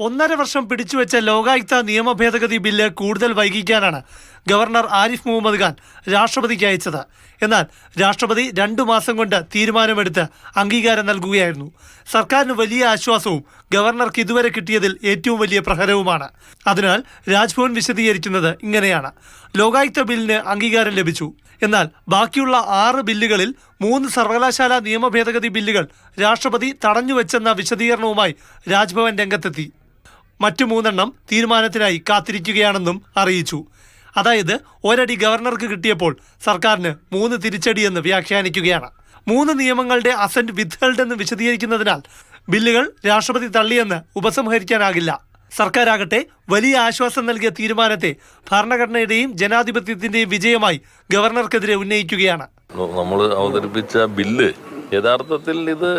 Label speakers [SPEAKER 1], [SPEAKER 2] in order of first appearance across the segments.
[SPEAKER 1] 1.5 വർഷം പിടിച്ചുവെച്ച ലോകായുക്ത നിയമ ഭേദഗതി ബില്ല് കൂടുതൽ വൈകിക്കാനാണ് ഗവർണർ ആരിഫ് മുഹമ്മദ് ഖാൻ രാഷ്ട്രപതിക്ക് അയച്ചത്. എന്നാൽ രാഷ്ട്രപതി 2 മാസം കൊണ്ട് തീരുമാനമെടുത്ത് അംഗീകാരം നൽകുകയായിരുന്നു. സർക്കാരിന് വലിയ ആശ്വാസവും ഗവർണർക്ക് ഇതുവരെ കിട്ടിയതിൽ ഏറ്റവും വലിയ പ്രഹരവുമാണ്. അതിനാൽ രാജ്ഭവൻ വിശദീകരിക്കുന്നത് ഇങ്ങനെയാണ്: ലോകായുക്ത ബില്ലിന് അംഗീകാരം ലഭിച്ചു. എന്നാൽ ബാക്കിയുള്ള 6 ബില്ലുകളിൽ 3 സർവകലാശാല നിയമ ഭേദഗതി ബില്ലുകൾ രാഷ്ട്രപതി തടഞ്ഞുവെച്ചെന്ന വിശദീകരണവുമായി രാജ്ഭവൻ രംഗത്തെത്തി. മറ്റു 3 എണ്ണം തീരുമാനത്തിനായി കാത്തിരിക്കുകയാണെന്നും അറിയിച്ചു. അതായത് ഒരടി ഗവർണർക്ക് കിട്ടിയപ്പോൾ സർക്കാരിന് 3 തിരിച്ചടിയെന്ന് വ്യാഖ്യാനിക്കുകയാണ്. 3 നിയമങ്ങളുടെ അസന്റ് വിത്ത്ഹെൽഡ് എന്ന് വിശദീകരിക്കുന്നതിനാൽ ബില്ലുകൾ രാഷ്ട്രപതി തള്ളിയെന്ന് ഉപസംഹരിക്കാനാകില്ല. സർക്കാരാകട്ടെ വലിയ ആശ്വാസം നൽകിയ തീരുമാനത്തെ ഭരണഘടനയുടെയും ജനാധിപത്യത്തിന്റെയും വിജയമായി ഗവർണർക്കെതിരെ ഉന്നയിക്കുകയാണ്.
[SPEAKER 2] നമ്മൾ അവതരിപ്പിച്ച ബില്ല് യഥാർത്ഥത്തിൽ ഇത്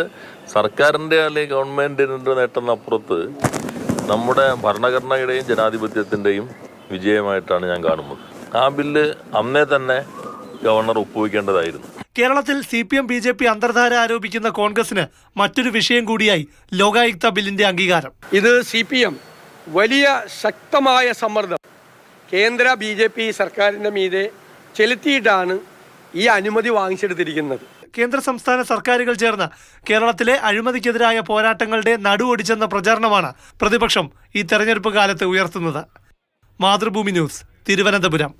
[SPEAKER 2] സർക്കാരിന്റെ അല്ലെങ്കിൽ ഗവൺമെന്റിന്റെ നേട്ടത്തിനപ്പുറത്ത് നമ്മുടെ ഭരണഘടനയുടെയും ജനാധിപത്യത്തിന്റെയും വിജയമായിട്ടാണ് ഞാൻ കാണുന്നത്. ആ ബില്ല് അന്നേ തന്നെ ഗവർണർ ഒപ്പുവെക്കേണ്ടതായിരുന്നു.
[SPEAKER 1] കേരളത്തിൽ CPM BJP അന്തർധാര ആരോപിക്കുന്ന കോൺഗ്രസിന് മറ്റൊരു വിഷയം കൂടിയായി ലോകായുക്ത ബില്ലിന്റെ അംഗീകാരം.
[SPEAKER 3] ഇത് CPM വലിയ ശക്തമായ സമ്മർദ്ദം കേന്ദ്ര BJP സർക്കാരിന്റെ മീതെ ചെലുത്തിയിട്ടാണ് ഈ അനുമതി വാങ്ങിച്ചെടുത്തിരിക്കുന്നത്.
[SPEAKER 1] കേന്ദ്ര സംസ്ഥാന സർക്കാരുകൾ ചേർന്ന് കേരളത്തിലെ അഴിമതിക്കെതിരായ പോരാട്ടങ്ങളുടെ നടുവൊടിച്ചെന്ന പ്രചാരണമാണ് പ്രതിപക്ഷം ഈ തെരഞ്ഞെടുപ്പ് കാലത്ത് ഉയർത്തുന്നത്. മാതൃഭൂമി ന്യൂസ്, തിരുവനന്തപുരം.